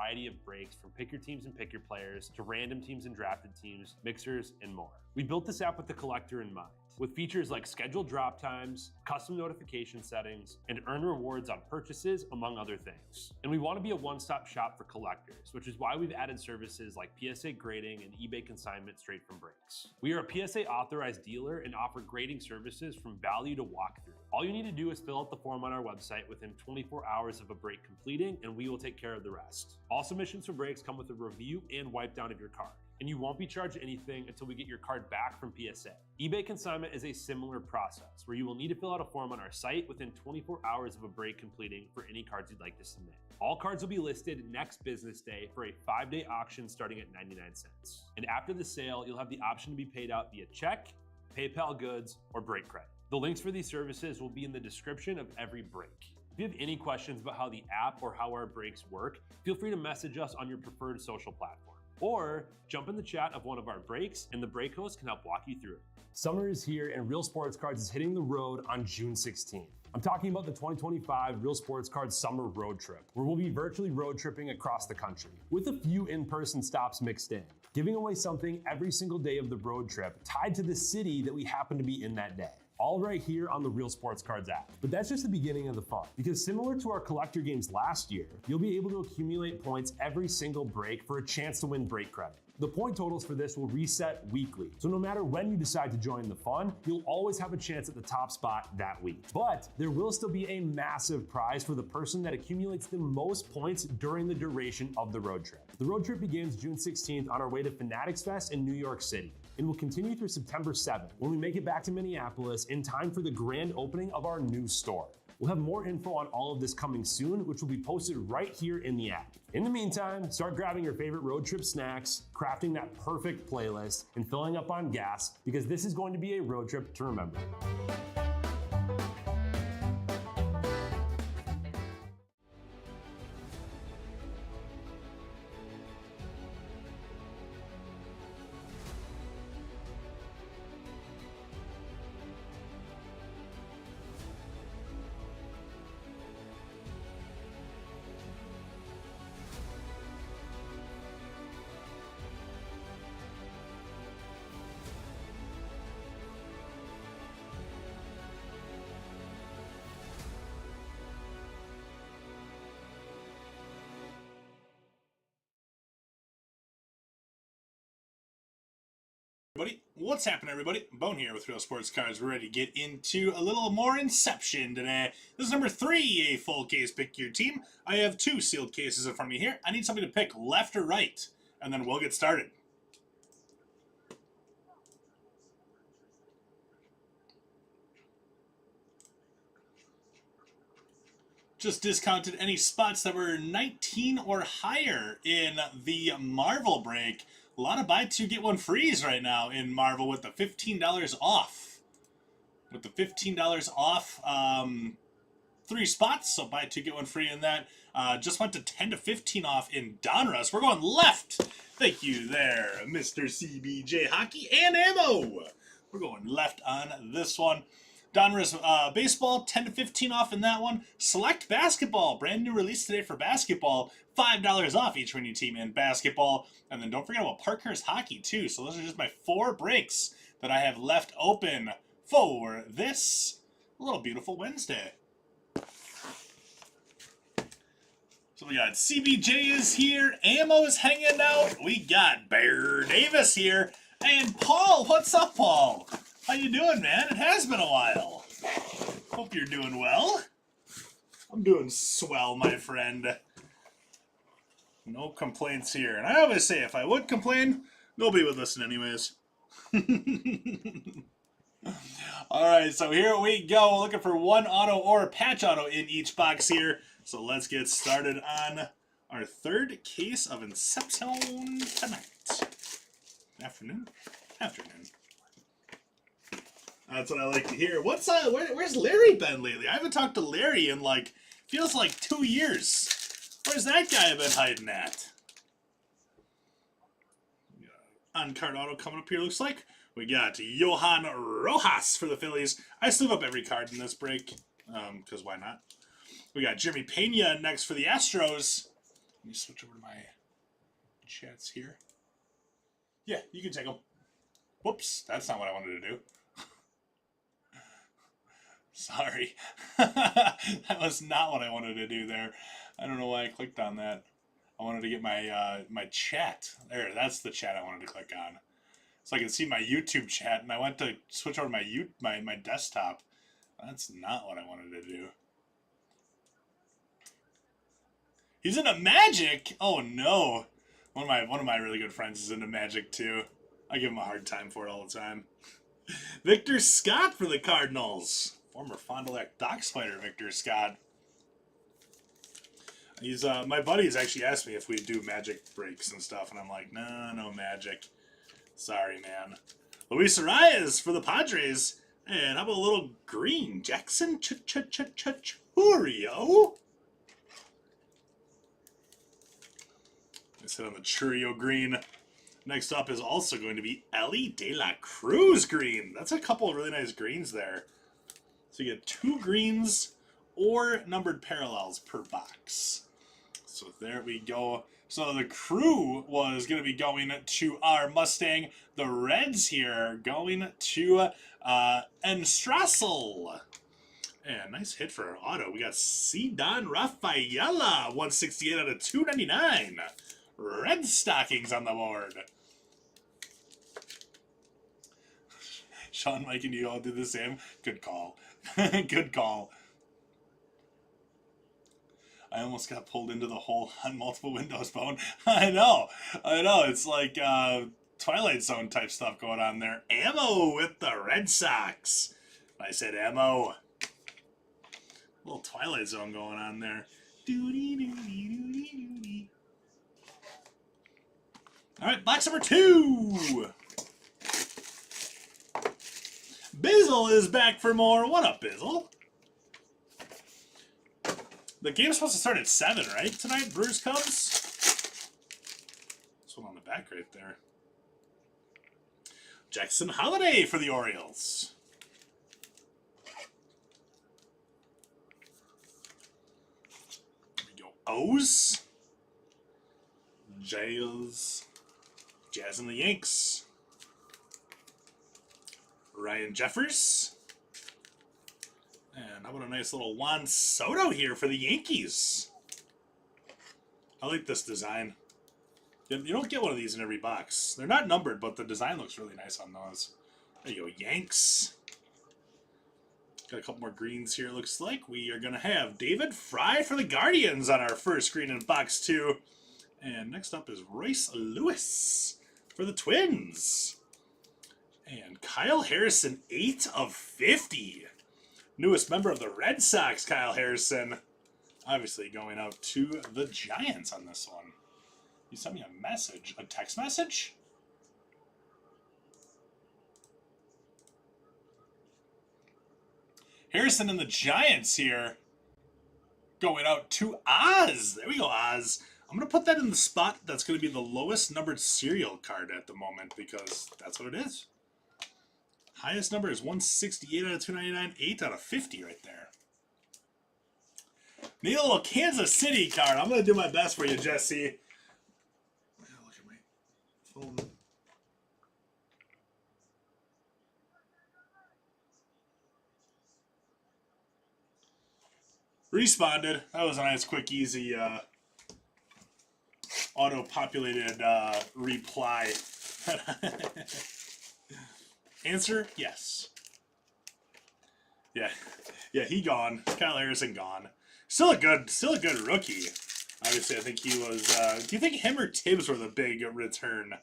variety of breaks from pick your teams and pick your players to random teams and drafted teams, mixers, and more. We built this app with the collector in mind, with features like scheduled drop times, custom notification settings, and earn rewards on purchases, among other things. And we want to be a one-stop shop for collectors, which is why we've added services like PSA grading and eBay consignment straight from breaks. We are a PSA authorized dealer and offer grading services from value to walkthrough. All you need to do is fill out the form on our website within 24 hours of a break completing, and we will take care of the rest. All submissions for breaks come with a review and wipe down of your card, and you won't be charged anything until we get your card back from PSA. eBay consignment is a similar process where you will need to fill out a form on our site within 24 hours of a break completing for any cards you'd like to submit. All cards will be listed next business day for a 5-day auction starting at 99 cents. And after the sale, you'll have the option to be paid out via check, PayPal goods, or break credit. The links for these services will be in the description of every break. If you have any questions about how the app or how our breaks work, feel free to message us on your preferred social platform. Or jump in the chat of one of our breaks and the break host can help walk you through it. Summer is here and Real Sports Cards is hitting the road on June 16th. I'm talking about the 2025 Real Sports Cards Summer Road Trip, where we'll be virtually road tripping across the country, with a few in-person stops mixed in, giving away something every single day of the road trip tied to the city that we happen to be in that day. All right here on the Real Sports Cards app. But that's just the beginning of the fun, because similar to our collector games last year, you'll be able to accumulate points every single break for a chance to win break credit. The point totals for this will reset weekly, so no matter when you decide to join the fun, you'll always have a chance at the top spot that week. But there will still be a massive prize for the person that accumulates the most points during the duration of the road trip. The road trip begins June 16th on our way to Fanatics Fest in New York City, and will continue through September 7th when we make it back to Minneapolis in time for the grand opening of our new store. We'll have more info on all of this coming soon, which will be posted right here in the app. In the meantime, start grabbing your favorite road trip snacks, crafting that perfect playlist, and filling up on gas, because this is going to be a road trip to remember. What's happening, everybody? Bone here with Real Sports Cards. We're ready to get into a little more Inception today. This is number 3, a full case pick your team. I have 2 sealed cases in front of me here. I need somebody to pick left or right, and then we'll get started. Just discounted any spots that were 19 or higher in the Marvel break. A lot of buy 2 get 1 frees right now in Marvel with the $15 off. With the $15 off, 3 spots, so buy 2 get 1 free in that. Just went to 10 to 15 off in Donruss. We're going left. Thank you there, Mr. CBJ Hockey and Ammo. We're going left on this one. Donruss Baseball, 10 to 15 off in that one. Select Basketball, brand new release today for basketball. $5 off each winning team in basketball. And then don't forget about Parkhurst Hockey, too. So those are just my 4 breaks that I have left open for this little beautiful Wednesday. So we got CBJ is here. Ammo's hanging out. We got Bear Davis here. And Paul, what's up, Paul? How you doing, man? It has been a while. Hope you're doing well. I'm doing swell, my friend. No complaints here. And I always say, if I would complain, nobody would listen anyways. Alright, so here we go. Looking for 1 auto or patch auto in each box here. So let's get started on our 3rd case of Inception tonight. Afternoon? Afternoon. That's what I like to hear. Where's Larry been lately? I haven't talked to Larry in feels like 2 years. Where's that guy been hiding at? On-card auto coming up here, looks like. We got Johan Rojas for the Phillies. I sleeve up every card in this break, because why not? We got Jeremy Pena next for the Astros. me switch over to my chats here. Yeah, you can take them. Whoops, that's not what I wanted to do. Sorry. That was not what I wanted to do there. I don't know why I clicked on that. I wanted to get my my chat. There, that's the chat I wanted to click on. So I can see my YouTube chat, and I went to switch over to my desktop. That's not what I wanted to do. He's into Magic? Oh no. One of my really good friends is into Magic too. I give him a hard time for it all the time. Victor Scott for the Cardinals. Former Fond du Lac Dock Spider Victor Scott. He's my buddies actually asked me if we do Magic breaks and stuff, and I'm like, no Magic. Sorry, man. Luis Arias for the Padres. And how about a little green? Jackson Churio. Let's hit on the Churio green. Next up is also going to be Ellie De La Cruz green. That's a couple of really nice greens there. So you get 2 greens or numbered parallels per box. So there we go. So the crew was going to be going to our Mustang. The Reds here going to Enstrassel. And nice hit for our auto. We got Cedon Rafaela, 168 out of 299. Red Stockings on the board. Sean, Mike, and you all do the same. Good call. Good call. I almost got pulled into the hole on multiple windows, Bone. I know. It's like Twilight Zone type stuff going on there. Ammo with the Red Sox. I said ammo. A little Twilight Zone going on there. All right, box number 2. Bizzle is back for more. What up, Bizzle? The game's supposed to start at 7, right? Tonight, Brewers Cubs. This one on the back right there. Jackson Holiday for the Orioles. There we go. O's. Jazz and the Yanks. Ryan Jeffers. And how about a nice little Juan Soto here for the Yankees? I like this design. You don't get one of these in every box. They're not numbered, but the design looks really nice on those. There you go, Yanks. Got a couple more greens here, it looks like. We are going to have David Fry for the Guardians on our first screen in box 2. And next up is Royce Lewis for the Twins. And Kyle Harrison, 8 of 50. Newest member of the Red Sox, Kyle Harrison. Obviously going out to the Giants on this one. He sent me a message, a text message? Harrison and the Giants here. Going out to Oz. There we go, Oz. I'm going to put that in the spot that's going to be the lowest numbered serial card at the moment because that's what it is. Highest number is 168 out of 299, 8 out of 50 right there. Need a little Kansas City card. I'm going to do my best for you, Jesse. Look at my phone. Responded. That was a nice, quick, easy, auto-populated reply. Answer, yes. Yeah, he gone. Kyle Harrison gone. Still a good rookie. Obviously, I think he was. Do you think him or Tibbs were the big return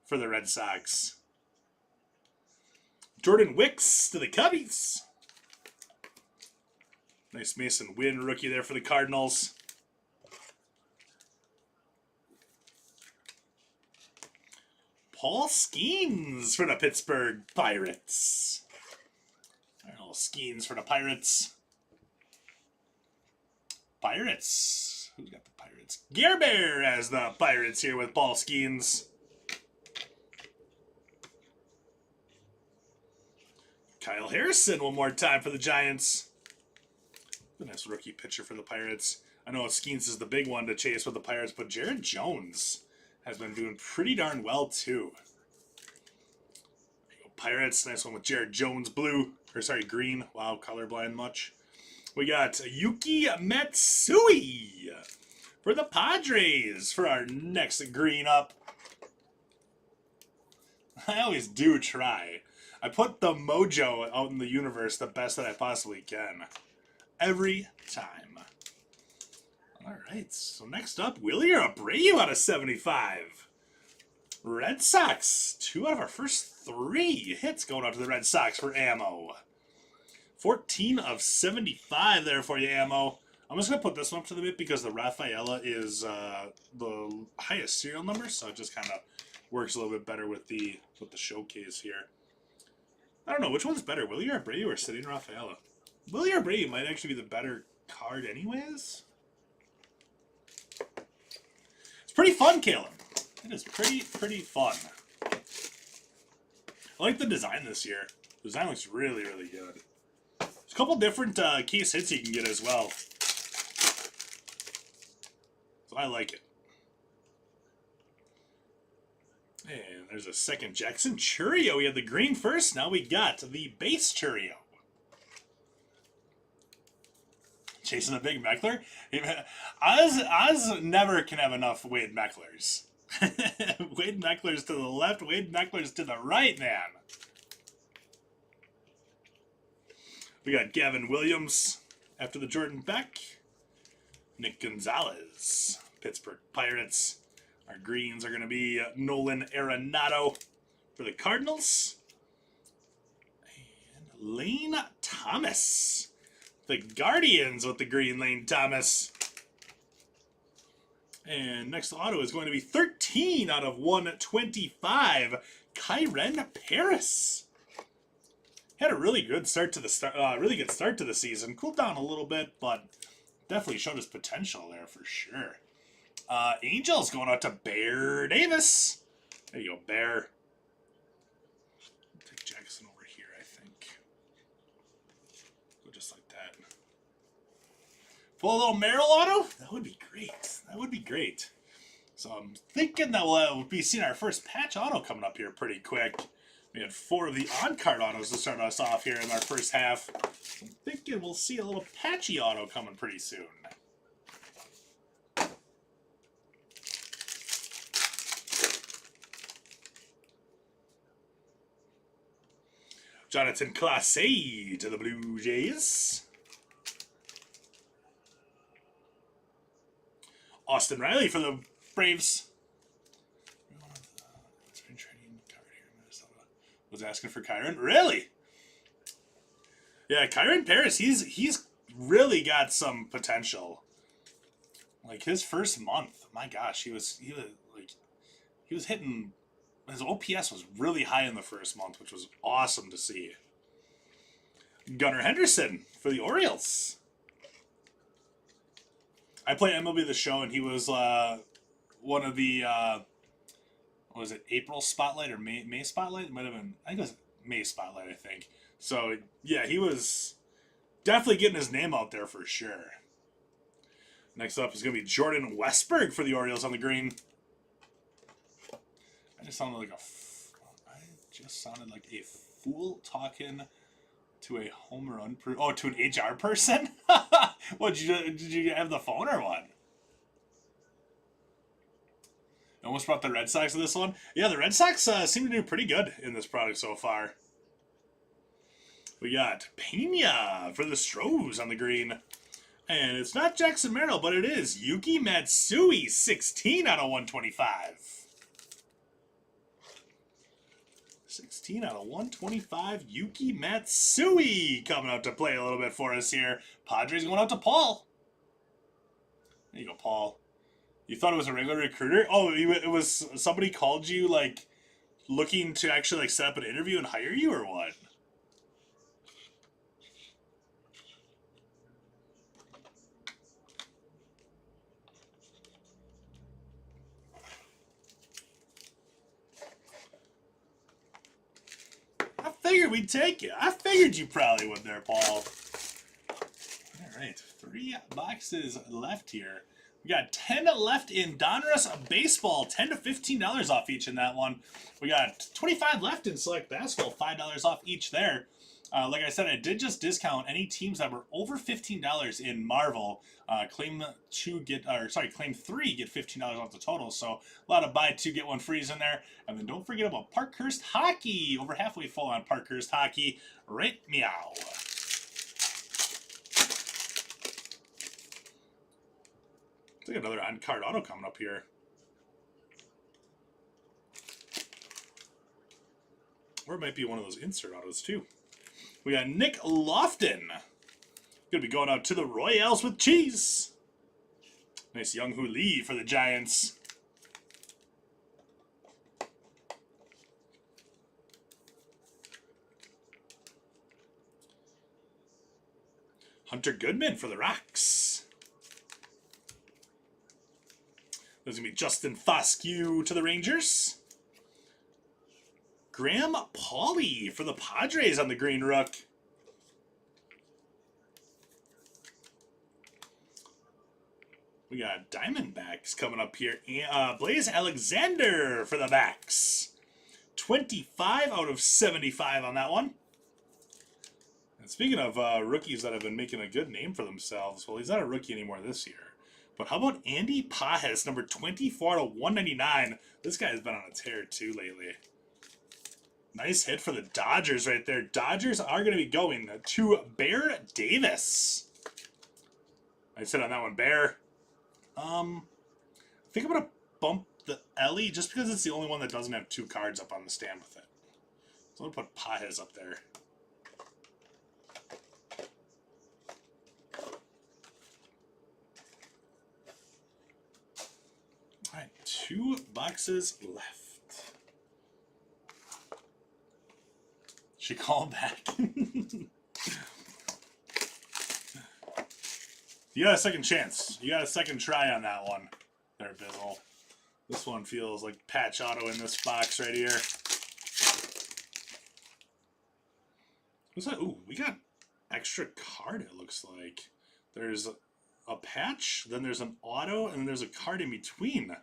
for the Red Sox? Jordan Wicks to the Cubbies. Nice Mason Wynn rookie there for the Cardinals. Paul Skeens for the Pittsburgh Pirates. All right, little Skeens for the Pirates. Pirates. Who's got the Pirates? Gare Bear as the Pirates here with Paul Skeens. Kyle Harrison one more time for the Giants. The nice rookie pitcher for the Pirates. I know Skeens is the big one to chase with the Pirates, but Jared Jones has been doing pretty darn well, too. There you go, Pirates. Nice one with Jared Jones, blue. Or, sorry, green. Wow, colorblind much. We got Yuki Matsui for the Padres for our next green up. I always do try. I put the mojo out in the universe the best that I possibly can. Every time. Alright, so next up, Willie Abreu out of 75. Red Sox. 2 out of our first 3 hits going out to the Red Sox for ammo. 14 of 75 there for you, ammo. I'm just going to put this one up to the bit because the Rafaela is the highest serial number, so it just kind of works a little bit better with the showcase here. I don't know, which one's better, Willie Abreu or Cedric Rafaela? Willie Abreu might actually be the better card anyways. It's pretty fun, Caleb. It is pretty fun. I like the design this year. The design looks really, really good. There's a couple different case hits you can get as well. So I like it. And there's a second Jackson Churio. We had the green first. Now we got the base Churio. Chasing a big Meckler. Oz never can have enough Wade Mecklers. Wade Mecklers to the left, Wade Mecklers to the right, man. We got Gavin Williams after the Jordan Beck. Nick Gonzalez, Pittsburgh Pirates. Our greens are going to be Nolan Arenado for the Cardinals. And Lane Thomas. The Guardians with the green, Lane Thomas. And next auto is going to be 13 out of 125. Kyren Paris. Had a really good start to the really good start to the season. Cooled down a little bit, but definitely showed his potential there for sure. Angels going out to Bear Davis. There you go, Bear. Take Jackson over here, I think. Go just like that. Full little Merrill auto? That would be great. That would be great. So I'm thinking that we'll be seeing our first patch auto coming up here pretty quick. We had 4 of the on-card autos to start us off here in our first half. I'm thinking we'll see a little patchy auto coming pretty soon. Jonathan Clase to the Blue Jays. Austin Riley for the Braves. Was asking for Kyren. Really? Yeah, Kyren Paris, he's really got some potential. Like his first month, my gosh, he was hitting. His OPS was really high in the first month, which was awesome to see. Gunnar Henderson for the Orioles. I play MLB The Show, and he was one of the what was it, April Spotlight or May Spotlight? It might have been, I think it was May Spotlight, I think. So yeah, he was definitely getting his name out there for sure. Next up is going to be Jordan Westberg for the Orioles on the green. I just sounded like a fool talking to a home run to an HR person. What, did you have the phone or what? Almost brought the Red Sox to this one. Yeah, the Red Sox seem to do pretty good in this product so far. We got Pena for the Stros on the green. And it's not Jackson Merrill, but it is Yuki Matsui, 16 out of 125. 16 out of 125, Yuki Matsui coming out to play a little bit for us here. Padres going out to Paul. There you go, Paul. You thought it was a regular recruiter? Oh, it was somebody called you, like, looking to actually, like, set up an interview and hire you, or what? I figured we'd take you. I figured you probably would there, Paul. All right, 3 boxes left here. We got 10 left in Donruss Baseball, $10 to $15 off each in that one. We got 25 left in Select Basketball, $5 off each there. Like I said, I did just discount any teams that were over $15 in Marvel. Claim 3, get $15 off the total. So a lot of buy 2, get 1 frees in there. And then don't forget about Parkhurst Hockey. Over halfway full on Parkhurst Hockey. Right meow. Looks like another on-card auto coming up here. Or it might be one of those insert autos too. We got Nick Lofton. Gonna be going out to the Royals with cheese. Nice Young-Hoo Lee for the Giants. Hunter Goodman for the Rocks. There's gonna be Justin Foscue to the Rangers. Graham Pauley for the Padres on the green rook. We got Diamondbacks coming up here. Blaze Alexander for the backs. 25 out of 75 on that one. And speaking of rookies that have been making a good name for themselves, well, he's not a rookie anymore this year. But how about Andy Pajes, number 24 out of 199? This guy's been on a tear too lately. Nice hit for the Dodgers right there. Dodgers are going to be going to Bear Davis. Nice hit on that one, Bear. I think I'm going to bump the Ellie just because it's the only one that doesn't have 2 cards up on the stand with it. So I'm going to put Pajes up there. All right, 2 boxes left. She called back. You got a second chance. You got a second try on that one there, Bizzle. This one feels like patch auto in this box right here. What's that? Ooh, we got extra card, it looks like. There's a patch, then there's an auto, and then there's a card in between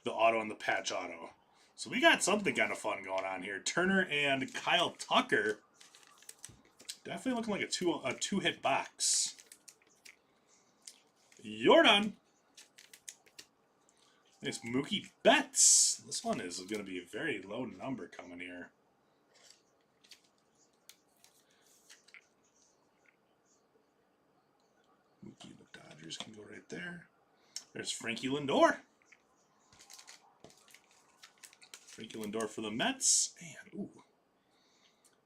the auto and the patch auto. So we got something kind of fun going on here. Turner and Kyle Tucker. Definitely looking like a two-hit box. Jordan. Nice Mookie Betts. This one is going to be a very low number coming here. Mookie, the Dodgers can go right there. There's Frankie Lindor. Frankie Lindor for the Mets. Man, ooh.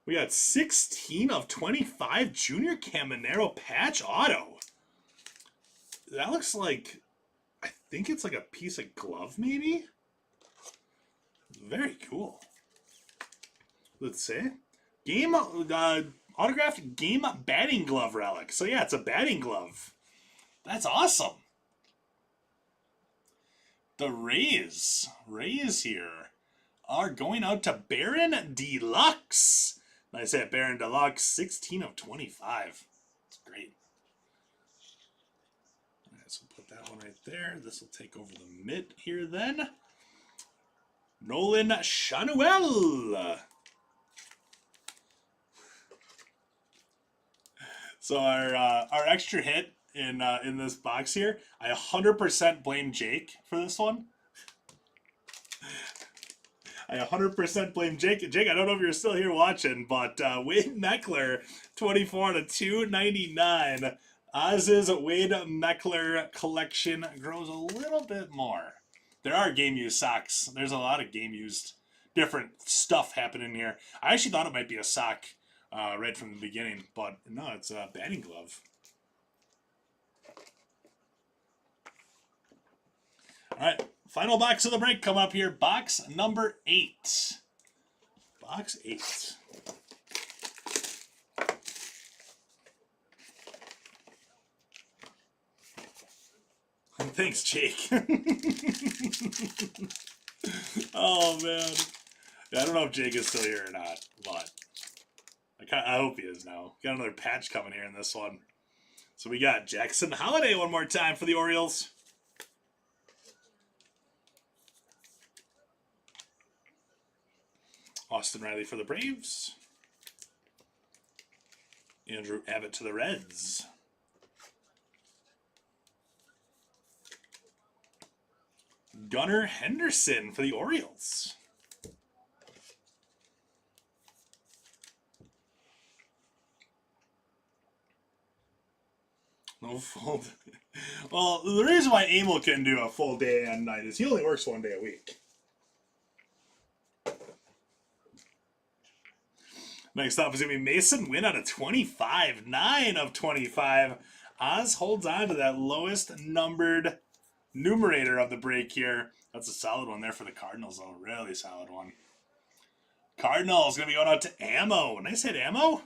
We got 16 of 25 Junior Caminero patch auto. That looks like, I think it's like a piece of glove maybe? Very cool. Let's see. Autographed game batting glove relic. So yeah, it's a batting glove. That's awesome. The Rays here are going out to Baron Deluxe. Nice hit, Baron Deluxe, 16 of 25. That's great. All right, so put that one right there. This will take over the mid here then. Nolan Chanuel. So our extra hit in this box here, I 100% blame Jake for this one. I 100% blame Jake. Jake, I don't know if you're still here watching, but Wade Meckler, 24 to 299. Oz's Wade Meckler collection grows a little bit more. There are game-used socks. There's a lot of game-used different stuff happening here. I actually thought it might be a sock right from the beginning, but no, it's a batting glove. All right, final box of the break come up here. Box number 8. Box 8. Thanks, Jake. Oh, man. Yeah, I don't know if Jake is still here or not, but I hope he is now. Got another patch coming here in this one. So we got Jackson Holiday one more time for the Orioles. Austin Riley for the Braves. Andrew Abbott to the Reds. Gunnar Henderson for the Orioles. No full. Well, the reason why Emil can do a full day and night is he only works 1 day a week. Next up is going to be Mason Wynn out of 25. 9 of 25. Oz holds on to that lowest numbered numerator of the break here. That's a solid one there for the Cardinals, though. Really solid one. Cardinals going to be going out to Ammo. Nice hit, Ammo.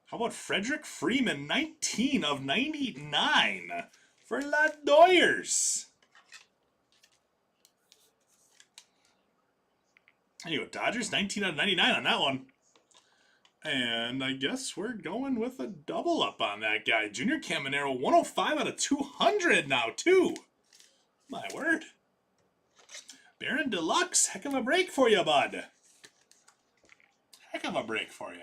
How about Frederick Freeman? 19 of 99 for La Doyers. There you go, Dodgers. 19 out of 99 on that one. And I guess we're going with a double up on that guy. Junior Caminero, 105 out of 200 now, too. My word. Baron Deluxe, heck of a break for you, bud. Heck of a break for you.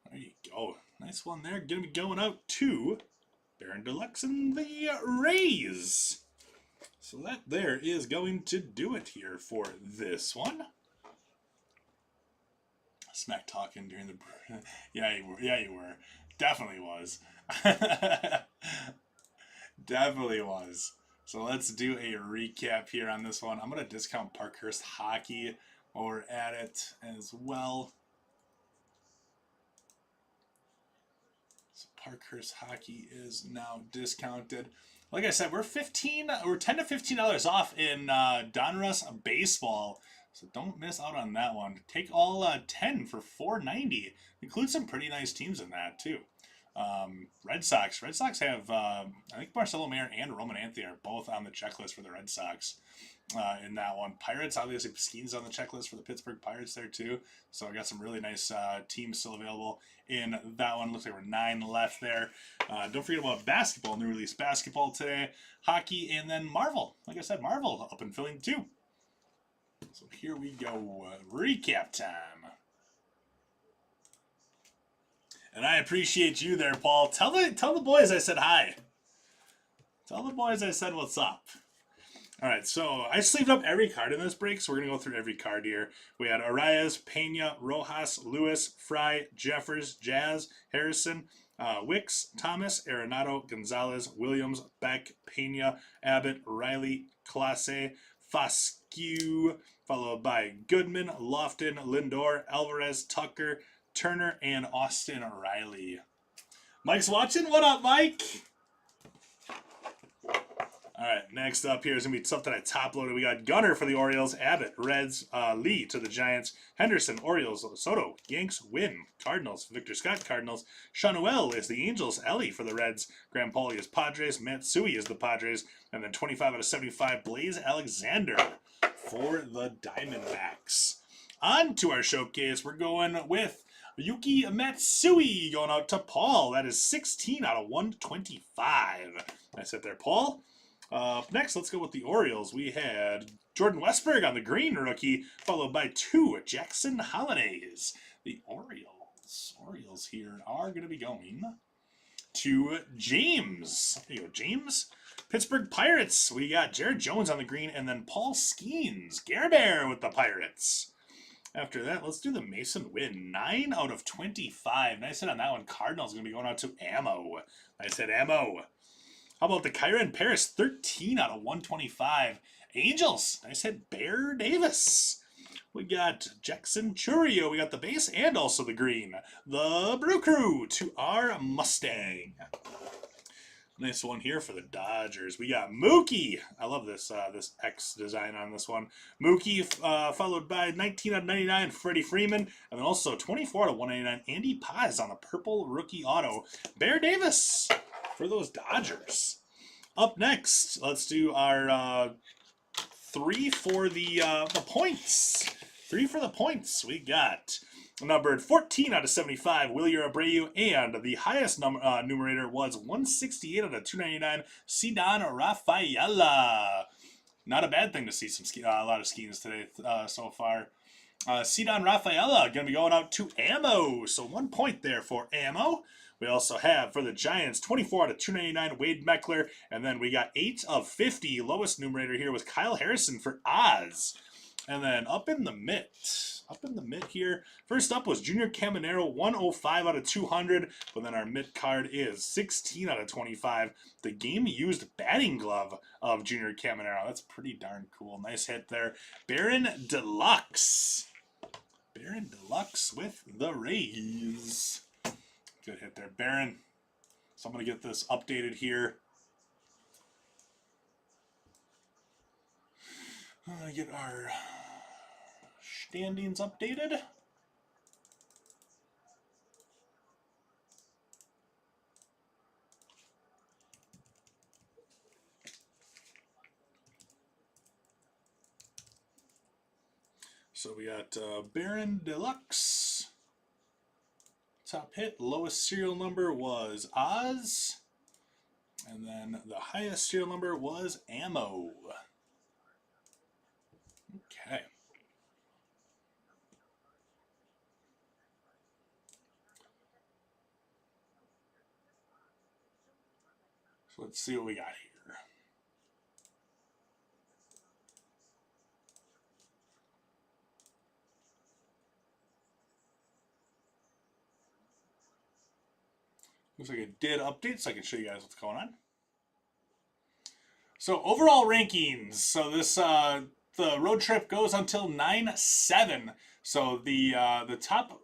There you go. Nice one there. Gonna be going out to Baron Deluxe and the Rays. So that there is going to do it here for this one. Smack talking during the... Yeah, you were. Yeah, you were. Definitely was. Definitely was. So let's do a recap here on this one. I'm going to discount Parkhurst Hockey while we're at it as well. So Parkhurst Hockey is now discounted. Like I said, we're $10 to $15 off in Donruss Baseball. So don't miss out on that one. Take all 10 for $4.90. Include some pretty nice teams in that too. Red Sox. Red Sox have, I think Marcelo Mayer and Roman Anthony are both on the checklist for the Red Sox in that one. Pirates, obviously, Paskine's on the checklist for the Pittsburgh Pirates there too. So I got some really nice teams still available in that one. Looks like we're 9 left there. Don't forget about basketball, new release basketball today, hockey, and then Marvel. Like I said, Marvel up and filling too. So here we go, recap time. And I appreciate you there, Paul. Tell the boys I said hi. Tell the boys I said what's up. All right, so I sleeved up every card in this break, so we're going to go through every card here. We had Arias, Pena, Rojas, Lewis, Fry, Jeffers, Jazz, Harrison, Wicks, Thomas, Arenado, Gonzalez, Williams, Beck, Pena, Abbott, Riley, Clase, Foscue, followed by Goodman, Lofton, Lindor, Alvarez, Tucker, Turner, and Austin Riley. Mike's watching. What up, Mike? All right, next up here is going to be something I top-loaded. We got Gunner for the Orioles, Abbott, Reds, Lee to the Giants, Henderson, Orioles, Soto, Yanks, Wynn, Cardinals, Victor Scott, Cardinals, Shanuel is the Angels, Ellie for the Reds, Graham Pauly is Padres, Matsui is the Padres, and then 25 out of 75, Blaze Alexander for the Diamondbacks. On to our showcase, we're going with Yuki Matsui going out to Paul. That is 16 out of 125. Nice hit there, Paul. Next, let's go with the Orioles. We had Jordan Westberg on the green rookie, followed by 2 Jackson Holidays. The Orioles here are going to be going to James. There you go, James. Pittsburgh Pirates. We got Jared Jones on the green, and then Paul Skeens. Gare Bear with the Pirates. After that, let's do the Mason Wynn. 9 out of 25. Nice hit on that one. Cardinals going to be going out to Ammo. Nice hit, Ammo. How about the Kyron Paris? 13 out of 125. Angels. Nice hit, Bear Davis. We got Jackson Churio. We got the base and also the green. The Brew Crew to our Mustang. Nice one here for the Dodgers. We got Mookie. I love this this X design on this one. Mookie followed by 19 out of 99, Freddie Freeman. And then also 24 out of 199, Andy Paz on the purple rookie auto. Bear Davis for those Dodgers. Up next, let's do our 3 for the points. 3 for the points. We got numbered 14 out of 75, Willier Abreu, and the highest numerator was 168 out of 299, Ceddanne Rafaela. Not a bad thing to see a lot of Skeens today so far. Ceddanne Rafaela going to be going out to Ammo, so 1 point there for Ammo. We also have, for the Giants, 24 out of 299, Wade Meckler. And then we got 8 of 50. Lowest numerator here was Kyle Harrison for Oz. And then up in the mid here, first up was Junior Caminero, 105 out of 200. But then our mid card is 16 out of 25. The game-used batting glove of Junior Caminero. That's pretty darn cool. Nice hit there. Baron Deluxe. Baron Deluxe with the Rays. Good hit there, Baron. So I'm going to get this updated here. Get our standings updated. So we got Baron Deluxe. Top hit, lowest serial number was Oz. And then the highest serial number was Ammo. Okay. So let's see what we got here. Looks like it did update, so I can show you guys what's going on. So overall rankings. So this the road trip goes until 9-7. So the top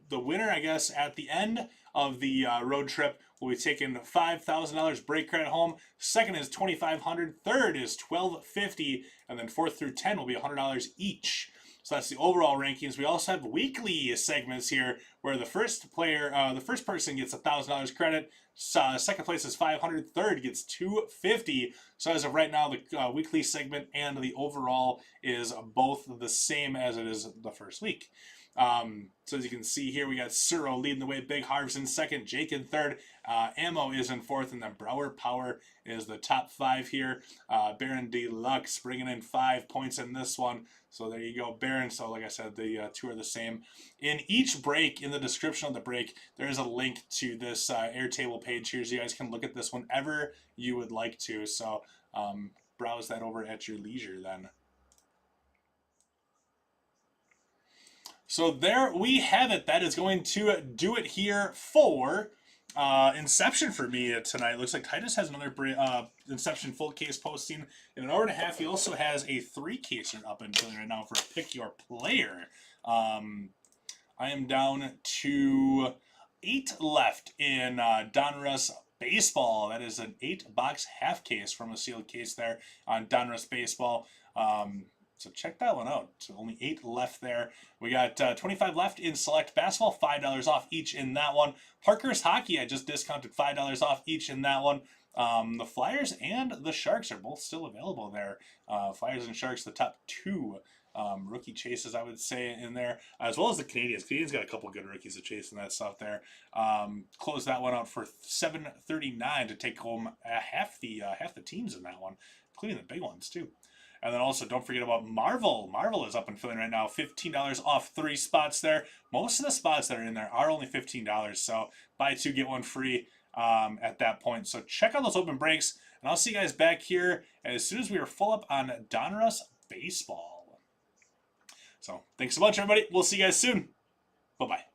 the winner, I guess, at the end of the road trip will be taking $5,000 break credit home. Second is $2,500. Third is $1,250, and then 4th through 10 will be $100 each. So that's the overall rankings. We also have weekly segments here where the first person gets $1,000 credit. Second place is $500. Third gets $250. So as of right now, the weekly segment and the overall is both the same as it is the first week. So as you can see here, we got Suro leading the way, Big Harv's in second, Jake in third, Ammo is in fourth, and then Brower Power is the top 5 here. Baron Deluxe bringing in 5 points in this one. So there you go, Baron. So like I said, the two are the same. In each break, in the description of the break, there is a link to this Airtable page here, so you guys can look at this whenever you would like to. So browse that over at your leisure then. So there we have it. That is going to do it here for Inception for me tonight. Looks like Titus has another Inception full case posting in an hour and a half. He also has a 3-caser up until right now for a pick your player. I am down to 8 left in Donruss Baseball. That is an 8-box half case from a sealed case there on Donruss Baseball. So check that one out. So only 8 left there. We got 25 left in Select Basketball, $5 off each in that one. Parker's Hockey, I just discounted $5 off each in that one. The Flyers and the Sharks are both still available there. Flyers and Sharks, the top 2 rookie chases, I would say, in there, as well as the Canadians. Canadians got a couple good rookies to chase and that stuff there. Close that one out for $7.39 to take home half the teams in that one, including the big ones too. And then also, don't forget about Marvel. Marvel is up and filling right now. $15 off 3 spots there. Most of the spots that are in there are only $15. So buy 2, get 1 free at that point. So check out those open breaks. And I'll see you guys back here as soon as we are full up on Donruss Baseball. So thanks so much, everybody. We'll see you guys soon. Bye-bye.